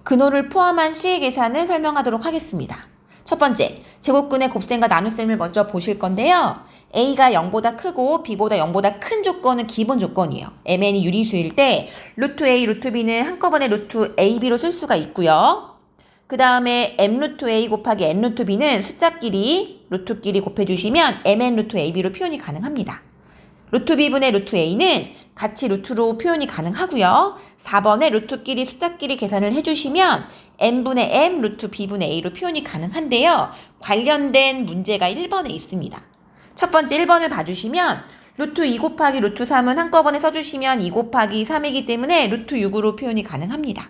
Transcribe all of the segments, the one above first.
근호를 포함한 C의 계산을 설명하도록 하겠습니다. 첫 번째, 제곱근의 곱셈과 나눗셈을 먼저 보실 건데요. A가 0보다 크고 B보다 0보다 큰 조건은 기본 조건이에요. MN이 유리수일 때 루트 A, 루트 B는 한꺼번에 루트 AB로 쓸 수가 있고요. 그 다음에 M 루트 A 곱하기 N 루트 B는 숫자끼리, 루트끼리 곱해주시면 MN 루트 AB로 표현이 가능합니다. 루트 B분의 루트 A는 같이 루트로 표현이 가능하고요. 4번에 루트끼리 숫자끼리 계산을 해주시면 N분의 M 루트 B분의 A로 표현이 가능한데요. 관련된 문제가 1번에 있습니다. 첫 번째 1번을 봐주시면 루트 2 곱하기 루트 3은 한꺼번에 써주시면 2 곱하기 3이기 때문에 루트 6으로 표현이 가능합니다.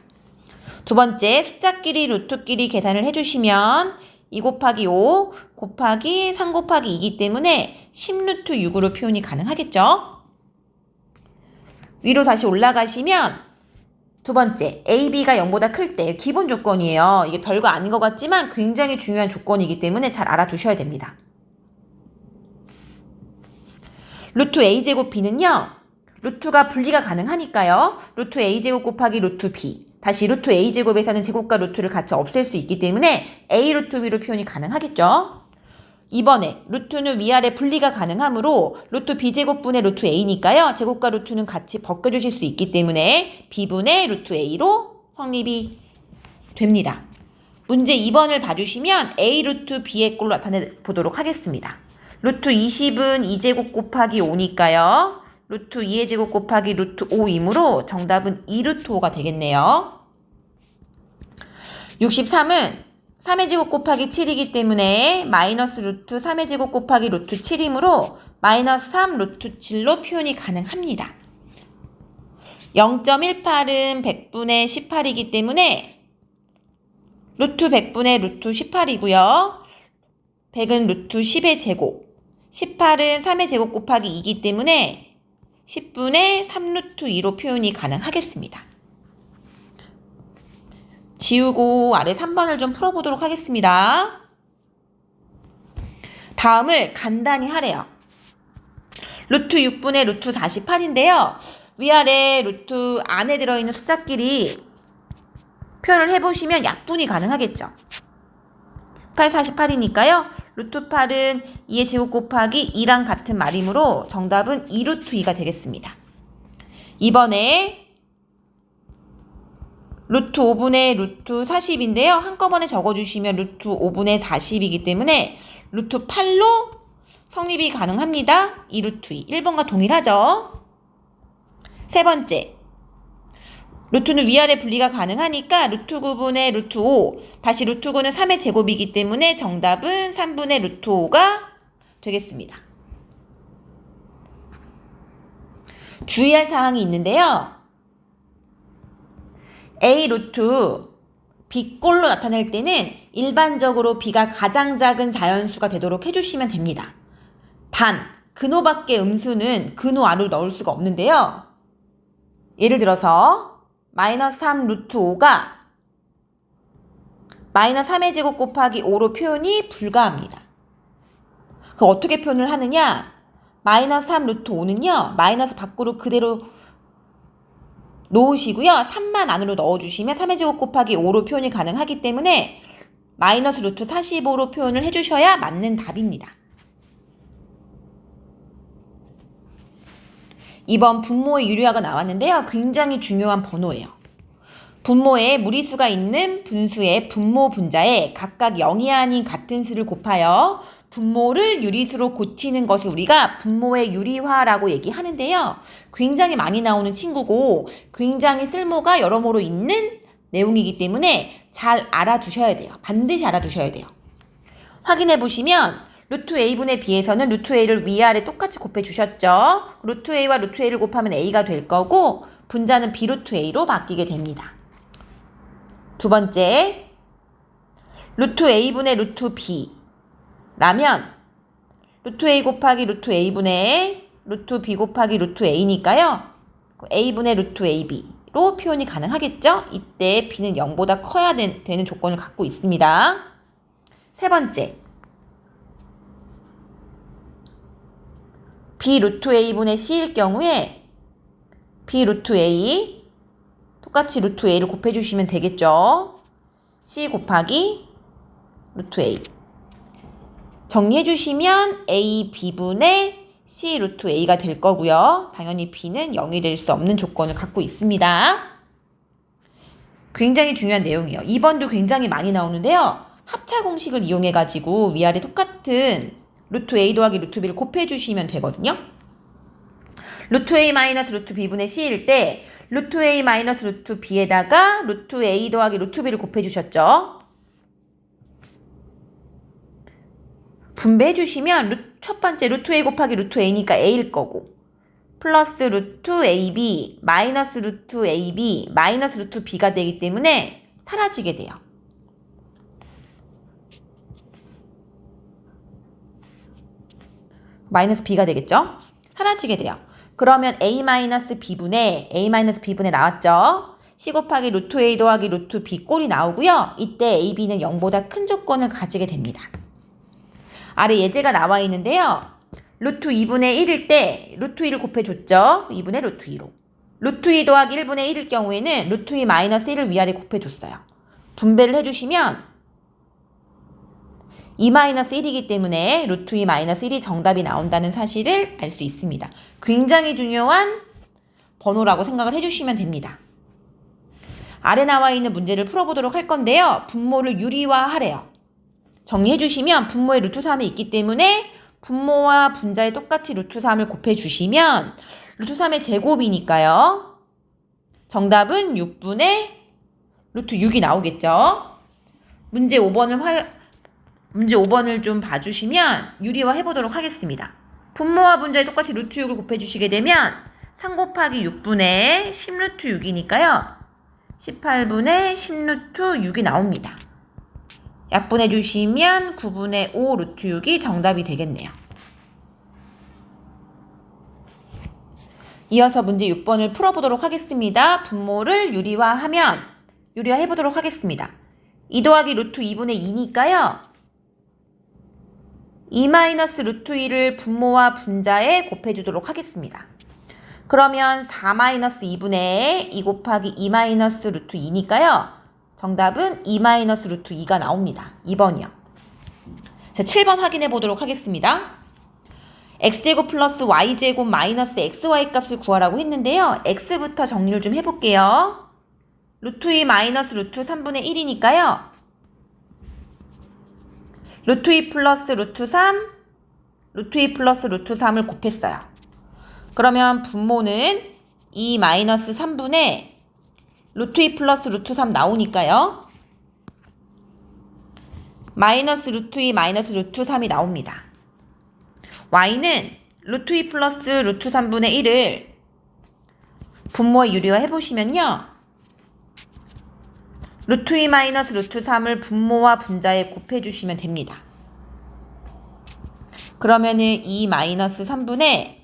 두 번째 숫자끼리 루트끼리 계산을 해주시면 2 곱하기 5 곱하기 3 곱하기 2이기 때문에 10루트 6으로 표현이 가능하겠죠? 위로 다시 올라가시면 두 번째 AB가 0보다 클 때 기본 조건이에요. 이게 별거 아닌 것 같지만 굉장히 중요한 조건이기 때문에 잘 알아두셔야 됩니다. 루트 A제곱 B는요. 루트가 분리가 가능하니까요. 루트 A제곱 곱하기 루트 B 다시 루트 A제곱에서는 제곱과 루트를 같이 없앨 수 있기 때문에 A 루트 B로 표현이 가능하겠죠. 이번에 루트는 위아래 분리가 가능하므로 루트 B제곱분의 루트 A니까요. 제곱과 루트는 같이 벗겨주실 수 있기 때문에 B분의 루트 A로 성립이 됩니다. 문제 2번을 봐주시면 A 루트 B의 꼴로 나타내보도록 하겠습니다. 루트 20은 2제곱 곱하기 5니까요. 루트 2의 제곱 곱하기 루트 5이므로 정답은 2루트 5가 되겠네요. 63은 3의 제곱 곱하기 7이기 때문에 마이너스 루트 3의 제곱 곱하기 루트 7이므로 마이너스 3 루트 7로 표현이 가능합니다. 0.18은 100분의 18이기 때문에 루트 100분의 루트 18이고요. 100은 루트 10의 제곱, 18은 3의 제곱 곱하기 2이기 때문에 10분의 3루트 2로 표현이 가능하겠습니다. 지우고 아래 3번을 좀 풀어보도록 하겠습니다. 다음을 간단히 하래요. 루트 6분의 루트 48인데요. 위아래 루트 안에 들어있는 숫자끼리 표현을 해보시면 약분이 가능하겠죠. 8, 48이니까요. 루트 8은 2의 제곱 곱하기 2랑 같은 말이므로 정답은 2루트 2가 되겠습니다. 이번에 루트 5분의 루트 40인데요. 한꺼번에 적어주시면 루트 5분의 40이기 때문에 루트 8로 성립이 가능합니다. 2루트 2. 1번과 동일하죠. 세 번째. 루트는 위아래 분리가 가능하니까 루트 9분의 루트 5. 다시 루트 9는 3의 제곱이기 때문에 정답은 3분의 루트 5가 되겠습니다. 주의할 사항이 있는데요. A 루트 B꼴로 나타낼 때는 일반적으로 B가 가장 작은 자연수가 되도록 해주시면 됩니다. 단, 근호 밖의 음수는 근호 안으로 넣을 수가 없는데요. 예를 들어서 마이너스 3 루트 5가 마이너스 3의 제곱 곱하기 5로 표현이 불가합니다. 그럼 어떻게 표현을 하느냐? 마이너스 3 루트 5는요. 마이너스 밖으로 그대로 놓으시고요. 3만 안으로 넣어주시면 3의 제곱 곱하기 5로 표현이 가능하기 때문에 마이너스 루트 45로 표현을 해주셔야 맞는 답입니다. 2번 분모의 유리화가 나왔는데요. 굉장히 중요한 번호예요. 분모에 무리수가 있는 분수의 분모 분자에 각각 0이 아닌 같은 수를 곱하여 분모를 유리수로 고치는 것을 우리가 분모의 유리화라고 얘기하는데요. 굉장히 많이 나오는 친구고 굉장히 쓸모가 여러모로 있는 내용이기 때문에 잘 알아두셔야 돼요. 반드시 알아두셔야 돼요. 확인해 보시면 루트 A분의 B에서는 루트 A를 위아래 똑같이 곱해주셨죠. 루트 A와 루트 A를 곱하면 A가 될 거고 분자는 B 루트 A로 바뀌게 됩니다. 두 번째, 루트 A분의 루트 B 라면 루트 A 곱하기 루트 A분의 루트 B 곱하기 루트 A니까요. A분의 루트 AB로 표현이 가능하겠죠? 이때 B는 0보다 커야 되는 조건을 갖고 있습니다. 세 번째, B 루트 A분의 C일 경우에 B 루트 A 똑같이 루트 a를 곱해주시면 되겠죠. c 곱하기 루트 a. 정리해주시면 a b분의 c 루트 a가 될 거고요. 당연히 b는 0이 될 수 없는 조건을 갖고 있습니다. 굉장히 중요한 내용이에요. 2번도 굉장히 많이 나오는데요. 합차 공식을 이용해가지고 위아래 똑같은 루트 a 더하기 루트 b를 곱해주시면 되거든요. 루트 a 마이너스 루트 b분의 c일 때 루트 a 마이너스 루트 b에다가 루트 a 더하기 루트 b를 곱해주셨죠. 분배해주시면 첫 번째 루트 a 곱하기 루트 a니까 a일 거고 플러스 루트 ab 마이너스 루트 ab 마이너스 루트 b가 되기 때문에 사라지게 돼요. 마이너스 b가 되겠죠? 사라지게 돼요. 그러면 a-b분의 나왔죠? c 곱하기 루트 a 더하기 루트 b 꼴이 나오고요. 이때 ab는 0보다 큰 조건을 가지게 됩니다. 아래 예제가 나와 있는데요. 루트 2분의 1일 때 루트 2를 곱해줬죠? 2분의 루트 2로. 루트 2 더하기 1분의 1일 경우에는 루트 2 마이너스 1을 위아래 곱해줬어요. 분배를 해주시면 2 마이너스 1이기 때문에 루트 2 마이너스 1이 정답이 나온다는 사실을 알 수 있습니다. 굉장히 중요한 번호라고 생각을 해주시면 됩니다. 아래 나와 있는 문제를 풀어보도록 할 건데요. 분모를 유리화하래요. 정리해주시면 분모에 루트 3이 있기 때문에 분모와 분자에 똑같이 루트 3을 곱해주시면 루트 3의 제곱이니까요. 정답은 6분의 루트 6이 나오겠죠. 문제 5번을 좀 봐주시면 유리화 해보도록 하겠습니다. 분모와 분자에 똑같이 루트 6을 곱해주시게 되면 3 곱하기 6분의 10루트 6이니까요. 18분의 10루트 6이 나옵니다. 약분해주시면 9분의 5 루트 6이 정답이 되겠네요. 이어서 문제 6번을 풀어보도록 하겠습니다. 분모를 유리화해보도록 하겠습니다. 2 더하기 루트 2분의 2니까요. 2 마이너스 루트 2를 분모와 분자에 곱해주도록 하겠습니다. 그러면 4 마이너스 2분의 2 곱하기 2 마이너스 루트 2니까요. 정답은 2 마이너스 루트 2가 나옵니다. 2번이요. 자, 7번 확인해 보도록 하겠습니다. x제곱 플러스 y제곱 마이너스 xy 값을 구하라고 했는데요. x부터 정리를 좀 해볼게요. 루트 2 마이너스 루트 3분의 1이니까요. 루트 2 플러스 루트 3, 루트 2 플러스 루트 3을 곱했어요. 그러면 분모는 2 마이너스 3분의 루트 2 플러스 루트 3 나오니까요. 마이너스 루트 2 마이너스 루트 3이 나옵니다. y는 루트 2 플러스 루트 3분의 1을 분모에 유리화 해보시면요. 루트 2 마이너스 루트 3을 분모와 분자에 곱해주시면 됩니다. 그러면은 2 마이너스 3분의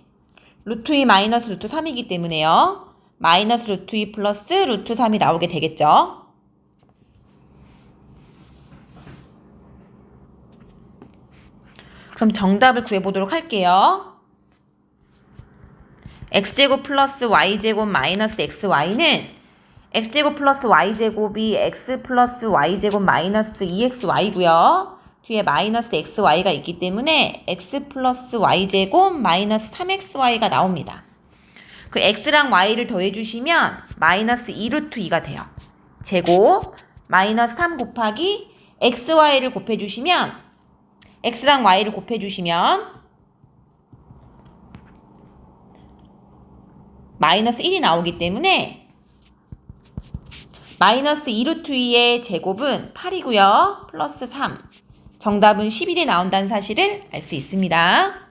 루트 2 마이너스 루트 3이기 때문에요. 마이너스 루트 2 플러스 루트 3이 나오게 되겠죠. 그럼 정답을 구해보도록 할게요. x제곱 플러스 y제곱 마이너스 xy는 x제곱 플러스 y제곱이 x 플러스 y제곱 마이너스 2xy고요. 뒤에 마이너스 xy가 있기 때문에 x 플러스 y제곱 마이너스 3xy가 나옵니다. 그 x랑 y를 더해주시면 마이너스 2루트 2가 돼요. 제곱 마이너스 3 곱하기 xy를 곱해주시면 x랑 y를 곱해주시면 마이너스 1이 나오기 때문에 마이너스 2루트 2의 제곱은 8이고요. 플러스 3. 정답은 11이 나온다는 사실을 알 수 있습니다.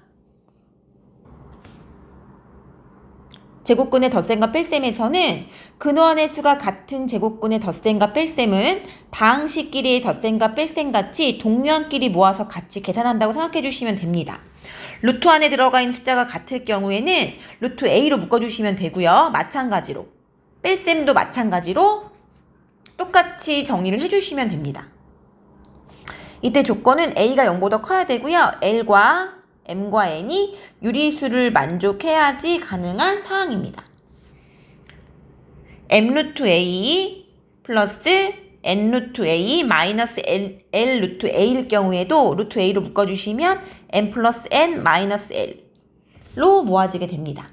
제곱근의 덧셈과 뺄셈에서는 근원의 수가 같은 제곱근의 덧셈과 뺄셈은 다항식끼리의 덧셈과 뺄셈 같이 동면끼리 모아서 같이 계산한다고 생각해 주시면 됩니다. 루트 안에 들어가 있는 숫자가 같을 경우에는 루트 a로 묶어주시면 되고요. 마찬가지로 뺄셈도 마찬가지로 똑같이 정리를 해주시면 됩니다. 이때 조건은 a가 0보다 커야 되고요. l과 m과 n이 유리수를 만족해야지 가능한 상황입니다. m 루트 a 플러스 n 루트 a 마이너스 l 루트 a일 경우에도 루트 a로 묶어주시면 n 플러스 n 마이너스 l로 모아지게 됩니다.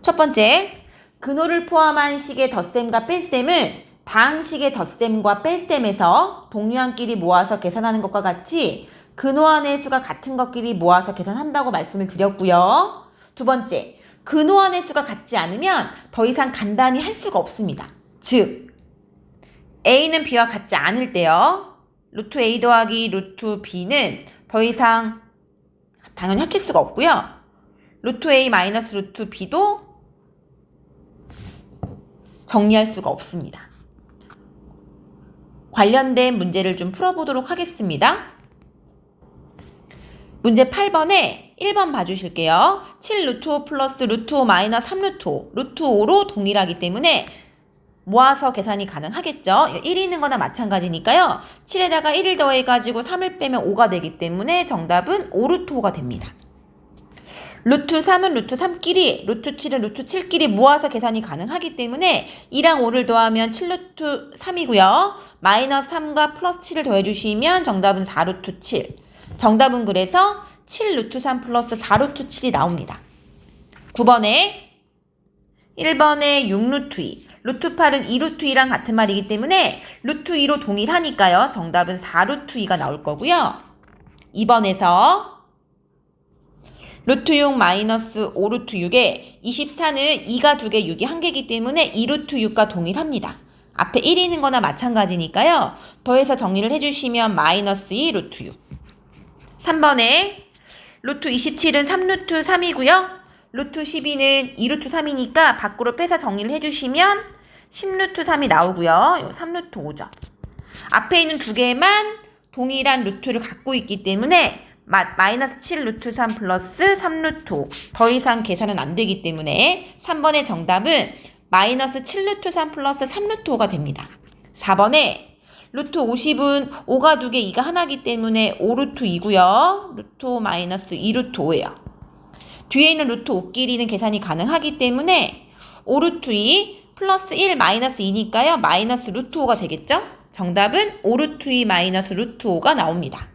첫 번째, 근호를 포함한 식의 덧셈과 뺄셈은 다항식의 덧셈과 뺄셈에서 동류항끼리 모아서 계산하는 것과 같이 근호한의 수가 같은 것끼리 모아서 계산한다고 말씀을 드렸고요. 두 번째, 근호한의 수가 같지 않으면 더 이상 간단히 할 수가 없습니다. 즉, a는 b와 같지 않을 때요. 루트 a 더하기 루트 b는 더 이상 당연히 합칠 수가 없고요. 루트 a 마이너스 루트 b도 정리할 수가 없습니다. 관련된 문제를 좀 풀어보도록 하겠습니다. 문제 8번에 1번 봐주실게요. 7 루트 5 플러스 루트 5 마이너스 3 루트 5, 루트 5로 동일하기 때문에 모아서 계산이 가능하겠죠. 1이 있는 거나 마찬가지니까요. 7에다가 1을 더해가지고 3을 빼면 5가 되기 때문에 정답은 5 루트 5가 됩니다. 루트 3은 루트 3끼리, 루트 7은 루트 7끼리 모아서 계산이 가능하기 때문에 2랑 5를 더하면 7 루트 3이고요. 마이너스 3과 플러스 7을 더해주시면 정답은 4 루트 7. 정답은 그래서 7 루트 3 플러스 4 루트 7이 나옵니다. 9번에 1번에 6 루트 2. 루트 8은 2 루트 2랑 같은 말이기 때문에 루트 2로 동일하니까요. 정답은 4 루트 2가 나올 거고요. 2번에서 루트 6 마이너스 5 루트 6에 24는 2가 2개, 6이 1개이기 때문에 2 루트 6과 동일합니다. 앞에 1이 있는 거나 마찬가지니까요. 더해서 정리를 해주시면 마이너스 2 루트 6. 3번에 루트 27은 3 루트 3이고요. 루트 12는 2 루트 3이니까 밖으로 빼서 정리를 해주시면 10 루트 3이 나오고요. 3 루트 5죠. 앞에 있는 두 개만 동일한 루트를 갖고 있기 때문에 마이너스 7 루트 3 플러스 3 루트 5. 더 이상 계산은 안 되기 때문에 3번의 정답은 마이너스 7 루트 3 플러스 3 루트 5가 됩니다. 4번에 루트 50은 5가 2개, 2가 하나이기 때문에 5 루트 2고요. 루트 5 마이너스 2 루트 5예요. 뒤에 있는 루트 5끼리는 계산이 가능하기 때문에 5 루트 2 플러스 1 마이너스 2니까요. 마이너스 루트 5가 되겠죠? 정답은 5 루트 2 마이너스 루트 5가 나옵니다.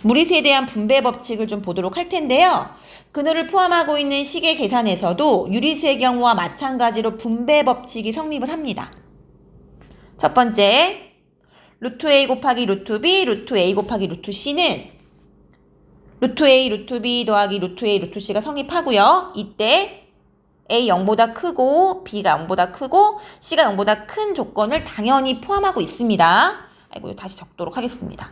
무리수에 대한 분배 법칙을 좀 보도록 할 텐데요. 근호를 포함하고 있는 식의 계산에서도 유리수의 경우와 마찬가지로 분배 법칙이 성립을 합니다. 첫 번째, 루트 a 곱하기 루트 b, 루트 a 곱하기 루트 c는 루트 a, 루트 b 더하기 루트 a, 루트 c가 성립하고요. 이때 a 0보다 크고 b가 0보다 크고 c가 0보다 큰 조건을 당연히 포함하고 있습니다. 아이고, 다시 적도록 하겠습니다.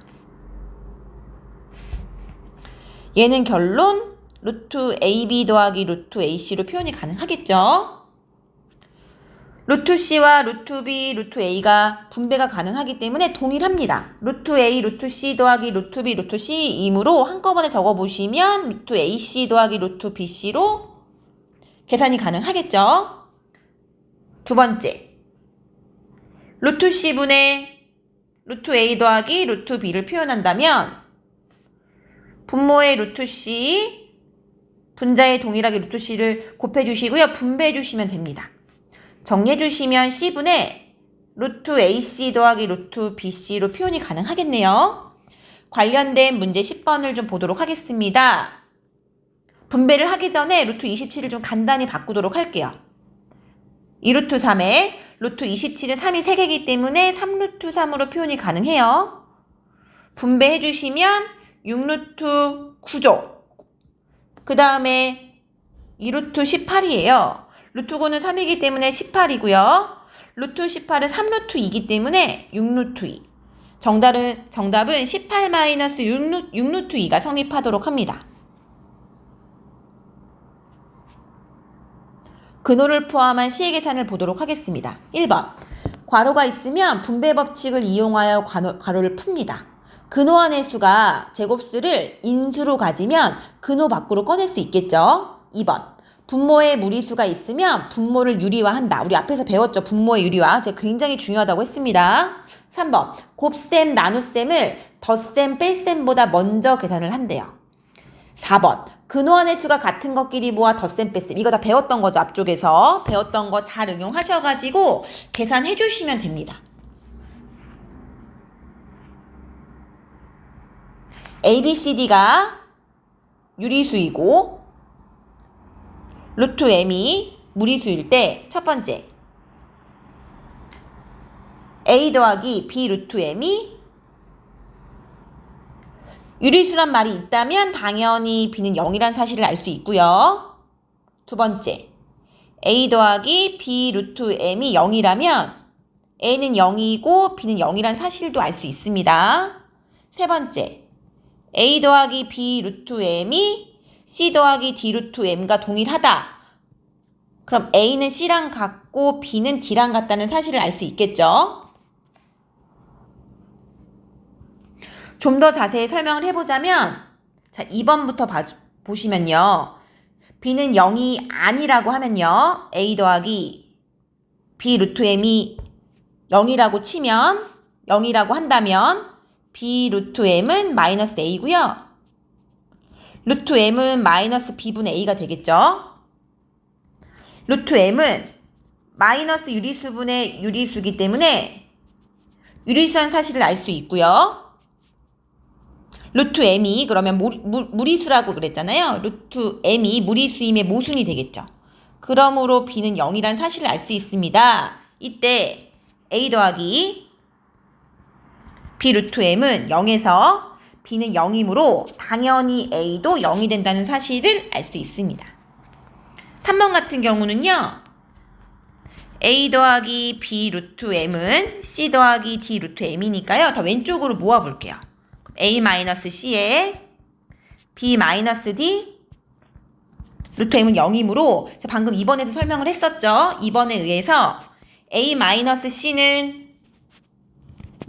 얘는 결론 루트 ab 더하기 루트 ac로 표현이 가능하겠죠. 루트 c와 루트 b, 루트 a가 분배가 가능하기 때문에 동일합니다. 루트 a, 루트 c 더하기 루트 b, 루트 c이므로 한꺼번에 적어보시면 루트 ac 더하기 루트 bc로 계산이 가능하겠죠. 두 번째, 루트 c분의 루트 a 더하기 루트 b를 표현한다면 분모의 루트 c, 분자의 동일하게 루트 c를 곱해주시고요. 분배해주시면 됩니다. 정리해주시면 c분의 루트 ac 더하기 루트 bc로 표현이 가능하겠네요. 관련된 문제 10번을 좀 보도록 하겠습니다. 분배를 하기 전에 루트 27을 좀 간단히 바꾸도록 할게요. 2루트 3에 루트 27은 3이 3개이기 때문에 3루트 3으로 표현이 가능해요. 분배해주시면 6루트 9죠. 그 다음에 2루트 18이에요. 루트 9는 3이기 때문에 18이고요. 루트 18은 3루트 2이기 때문에 6루트 2. 정답은 18-6루트 2가 성립하도록 합니다. 근호를 포함한 시의 계산을 보도록 하겠습니다. 1번. 괄호가 있으면 분배 법칙을 이용하여 괄호를 풉니다. 근호 안의 수가 제곱수를 인수로 가지면 근호 밖으로 꺼낼 수 있겠죠. 2번. 분모에 무리수가 있으면 분모를 유리화한다. 우리 앞에서 배웠죠. 분모의 유리화. 제가 굉장히 중요하다고 했습니다. 3번. 곱셈, 나눗셈을 덧셈, 뺄셈보다 먼저 계산을 한대요. 4번. 근호환의 수가 같은 것끼리 모아 덧셈 뺄셈. 이거 다 배웠던 거죠. 앞쪽에서. 배웠던 거 잘 응용하셔가지고 계산해 주시면 됩니다. A, B, C, D가 유리수이고 루트 M이 무리수일 때 첫 번째 A 더하기 B 루트 M이 유리수란 말이 있다면 당연히 B는 0이란 사실을 알 수 있고요. 두 번째, A 더하기 B 루트 M이 0이라면 A는 0이고 B는 0이란 사실도 알 수 있습니다. 세 번째, A 더하기 B 루트 M이 C 더하기 D 루트 M과 동일하다. 그럼 A는 C랑 같고 B는 D랑 같다는 사실을 알 수 있겠죠? 좀 더 자세히 설명을 해보자면 자 2번부터 보시면요. B는 0이 아니라고 하면요. A 더하기 B 루트 M이 0이라고 치면 0이라고 한다면 B 루트 M은 마이너스 A고요. 루트 M은 마이너스 B분의 A가 되겠죠. 루트 M은 마이너스 유리수분의 유리수기 때문에 유리수란 사실을 알 수 있고요. 루트 M이 그러면 무리수라고 그랬잖아요. 루트 M이 무리수임의 모순이 되겠죠. 그러므로 B는 0이란 사실을 알 수 있습니다. 이때 A 더하기 B 루트 M은 0에서 B는 0이므로 당연히 A도 0이 된다는 사실을 알 수 있습니다. 3번 같은 경우는요. A 더하기 B 루트 M은 C 더하기 D 루트 M이니까요. 더 왼쪽으로 모아볼게요. A-C에 B-D 루트 M은 0이므로 방금 2번에서 설명을 했었죠. 2번에 의해서 A-C는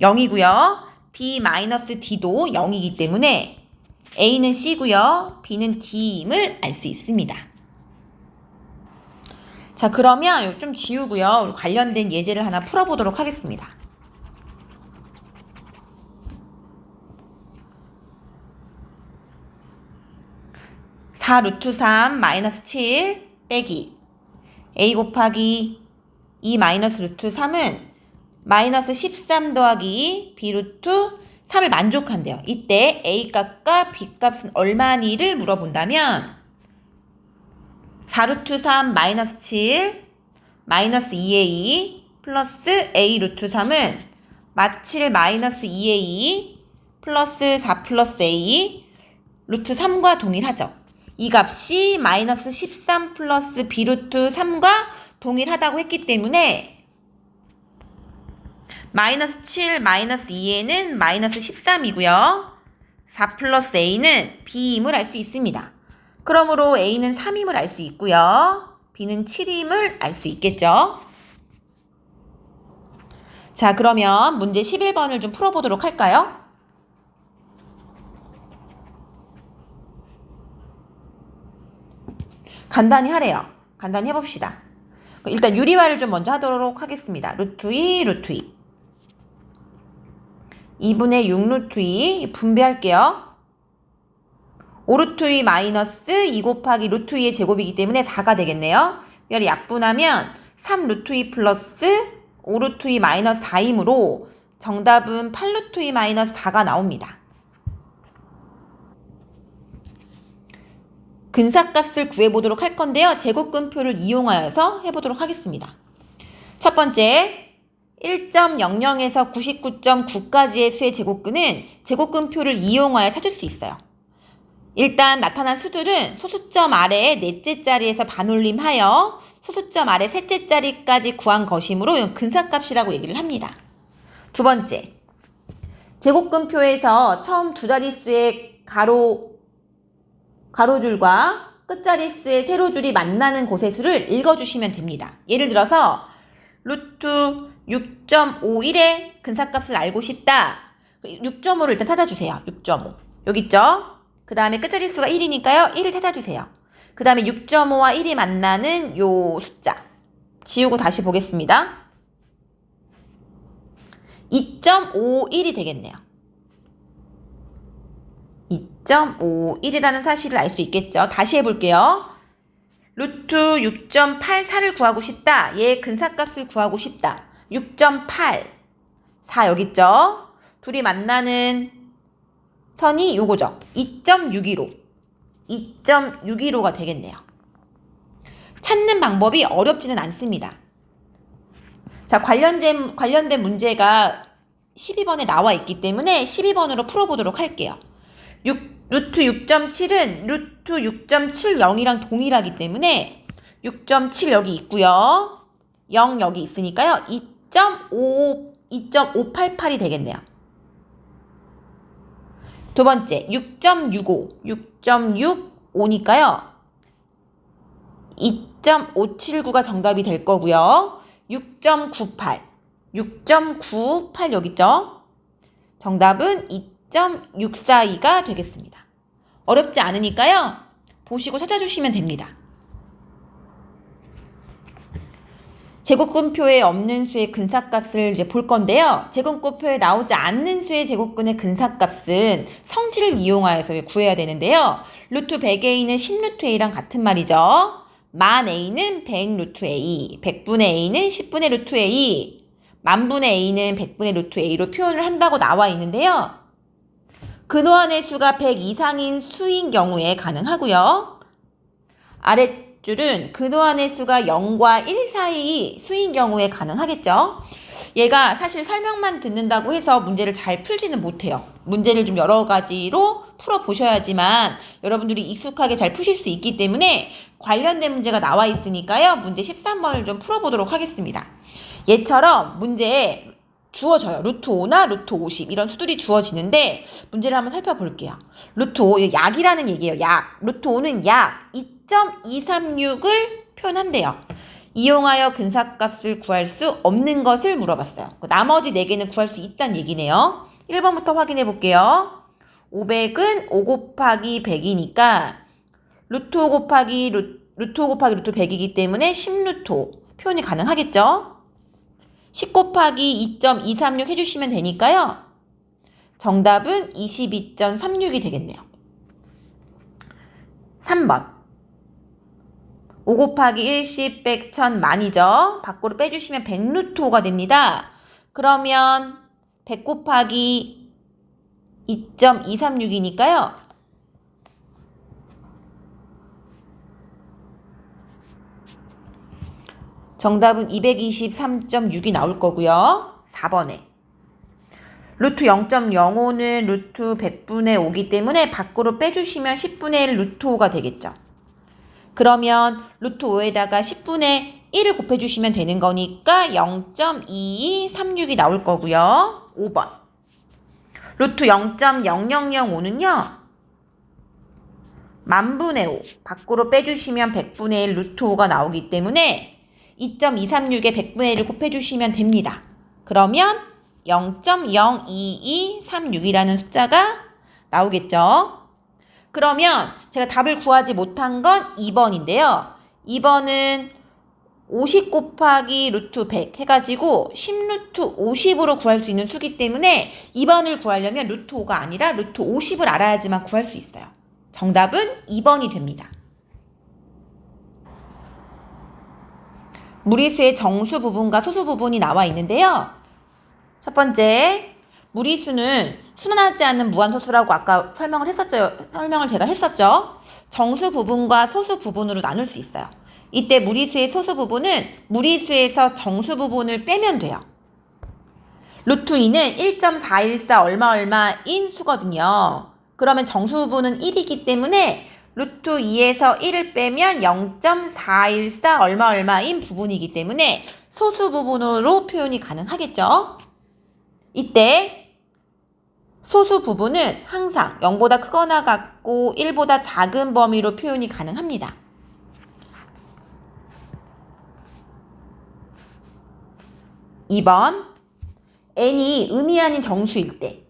0이고요. B-D도 0이기 때문에 A는 C고요. B는 D임을 알 수 있습니다. 자, 그러면 좀 지우고요. 관련된 예제를 하나 풀어보도록 하겠습니다. 4 루트 3 마이너스 7 빼기 A 곱하기 2 마이너스 루트 3은 마이너스 13 더하기 B 루트 3을 만족한대요. 이때 A 값과 B 값은 얼마니를 물어본다면 4 루트 3 마이너스 7 마이너스 2A 플러스 A 루트 3은 마7 마이너스 2A 플러스 4 플러스 A 루트 3과 동일하죠. 이 값이 마이너스 13 플러스 B 루트 3과 동일하다고 했기 때문에 마이너스 7 마이너스 2A는 마이너스 13이고요. 4 플러스 A는 B임을 알 수 있습니다. 그러므로 A는 3임을 알 수 있고요. B는 7임을 알 수 있겠죠. 자, 그러면 문제 11번을 좀 풀어보도록 할까요? 간단히 하래요. 간단히 해봅시다. 일단 유리화를 좀 먼저 하도록 하겠습니다. 루트 2, 루트 2. 2분의 6 루트 2 분배할게요. 5 루트 2 마이너스 2 곱하기 루트 2의 제곱이기 때문에 4가 되겠네요. 이걸 약분하면 3 루트 2 플러스 5 루트 2 마이너스 4이므로 정답은 8 루트 2 마이너스 4가 나옵니다. 근사값을 구해보도록 할 건데요. 제곱근표를 이용하여서 해보도록 하겠습니다. 첫 번째, 1.00에서 99.9까지의 수의 제곱근은 제곱근표를 이용하여 찾을 수 있어요. 일단 나타난 수들은 소수점 아래의 넷째 자리에서 반올림하여 소수점 아래 셋째 자리까지 구한 것이므로 이건 근사값이라고 얘기를 합니다. 두 번째, 제곱근표에서 처음 두 자릿수의 가로줄과 끝자릿수의 세로줄이 만나는 곳의 수를 읽어주시면 됩니다. 예를 들어서 루트 6.51의 근사값을 알고 싶다. 6.5를 일단 찾아주세요. 6.5. 여기 있죠? 그 다음에 끝자릿수가 1이니까요. 1을 찾아주세요. 그 다음에 6.5와 1이 만나는 요 숫자. 지우고 다시 보겠습니다. 2.51이 되겠네요. 2.51이라는 사실을 알 수 있겠죠. 다시 해볼게요. 루트 6.84를 구하고 싶다. 얘의 근사값을 구하고 싶다. 6.8, 4 여기 있죠. 둘이 만나는 선이 요거죠. 2.615. 2.615가 되겠네요. 찾는 방법이 어렵지는 않습니다. 자, 관련된 문제가 12번에 나와 있기 때문에 12번으로 풀어보도록 할게요. 루트 6.7은 루트 6.70이랑 동일하기 때문에 6.7 여기 있고요. 0 여기 있으니까요. 2.588이 되겠네요. 두 번째 6.65, 6.65니까요. 2.579가 정답이 될 거고요. 6.98, 6.98 여기 있죠? 정답은 2.642가 되겠습니다. 어렵지 않으니까요. 보시고 찾아주시면 됩니다. 제곱근표에 없는 수의 근사값을 이제 볼 건데요. 제곱근표에 나오지 않는 수의 제곱근의 근사값은 성질을 이용하여서 구해야 되는데요. 루트 100a는 10루트 a랑 같은 말이죠. 만 a는 100 루트 a, 100분의 a는 10분의 루트 a, 만분의 a는 100분의 루트 a로 표현을 한다고 나와 있는데요. 근호환의 수가 100 이상인 수인 경우에 가능하고요. 아랫줄은 근호환의 수가 0과 1 사이 수인 경우에 가능하겠죠. 얘가 사실 설명만 듣는다고 해서 문제를 잘 풀지는 못해요. 문제를 좀 여러 가지로 풀어보셔야지만 여러분들이 익숙하게 잘 푸실 수 있기 때문에 관련된 문제가 나와 있으니까요. 문제 13번을 좀 풀어보도록 하겠습니다. 얘처럼 문제에 주어져요. 루트 5나 루트 50 이런 수들이 주어지는데 문제를 한번 살펴볼게요. 루트 5, 약이라는 얘기예요. 약. 루트 5는 약 2.236을 표현한대요. 이용하여 근사값을 구할 수 없는 것을 물어봤어요. 나머지 4개는 구할 수 있다는 얘기네요. 1번부터 확인해 볼게요. 500은 5 곱하기 100이니까 루트 5 곱하기 루트 100이기 때문에 10루트 5 표현이 가능하겠죠? 10 곱하기 2.236 해주시면 되니까요. 정답은 22.36이 되겠네요. 3번 5 곱하기 1, 10, 100, 1000, 만이죠. 밖으로 빼주시면 100루트 5가 됩니다. 그러면 100 곱하기 2.236이니까요. 정답은 223.6이 나올 거고요. 4번에 루트 0.05는 루트 100분의 5기 때문에 밖으로 빼주시면 10분의 1 루트 5가 되겠죠. 그러면 루트 5에다가 10분의 1을 곱해주시면 되는 거니까 0.2236이 나올 거고요. 5번 루트 0.0005는요. 만분의 5 밖으로 빼주시면 100분의 1 루트 5가 나오기 때문에 2.236에 100분의 1을 곱해주시면 됩니다. 그러면 0.02236이라는 숫자가 나오겠죠. 그러면 제가 답을 구하지 못한 건 2번인데요. 2번은 50 곱하기 루트 100 해가지고 10루트 50으로 구할 수 있는 수기 때문에 2번을 구하려면 루트 5가 아니라 루트 50을 알아야지만 구할 수 있어요. 정답은 2번이 됩니다. 무리수의 정수 부분과 소수 부분이 나와 있는데요. 첫 번째, 무리수는 순환하지 않는 무한소수라고 아까 설명을 제가 했었죠. 정수 부분과 소수 부분으로 나눌 수 있어요. 이때 무리수의 소수 부분은 무리수에서 정수 부분을 빼면 돼요. 루트 2는 1.414 얼마인 수거든요. 그러면 정수 부분은 1이기 때문에 루트 2에서 1을 빼면 0.414 얼마인 부분이기 때문에 소수 부분으로 표현이 가능하겠죠. 이때 소수 부분은 항상 0보다 크거나 같고 1보다 작은 범위로 표현이 가능합니다. (2번) n이 음이 아닌 정수일 때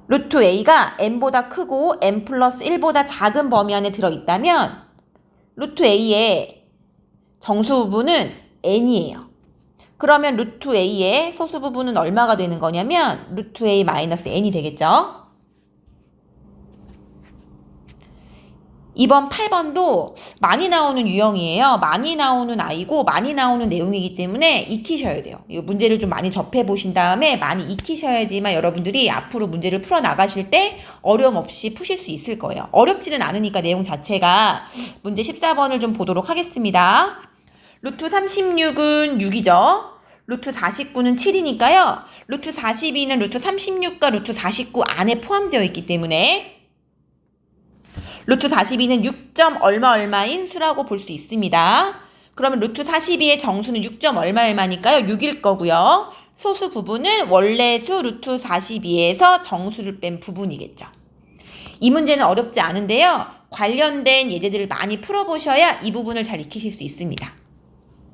루트 a가 n보다 크고 n 플러스 1보다 작은 범위 안에 들어있다면 루트 a의 정수 부분은 n이에요. 그러면 루트 a의 소수 부분은 얼마가 되는 거냐면 루트 a 마이너스 n이 되겠죠. 이번 8번도 많이 나오는 유형이에요. 많이 나오는 아이고 많이 나오는 내용이기 때문에 익히셔야 돼요. 이 문제를 좀 많이 접해보신 다음에 많이 익히셔야지만 여러분들이 앞으로 문제를 풀어나가실 때 어려움 없이 푸실 수 있을 거예요. 어렵지는 않으니까 내용 자체가. 문제 14번을 좀 보도록 하겠습니다. 루트 36은 6이죠. 루트 49는 7이니까요. 루트 42는 루트 36과 루트 49 안에 포함되어 있기 때문에 루트 42는 6점 얼마인 수라고 볼 수 있습니다. 그러면 루트 42의 정수는 6점 얼마니까요. 6일 거고요. 소수 부분은 원래 수 루트 42에서 정수를 뺀 부분이겠죠. 이 문제는 어렵지 않은데요. 관련된 예제들을 많이 풀어보셔야 이 부분을 잘 익히실 수 있습니다.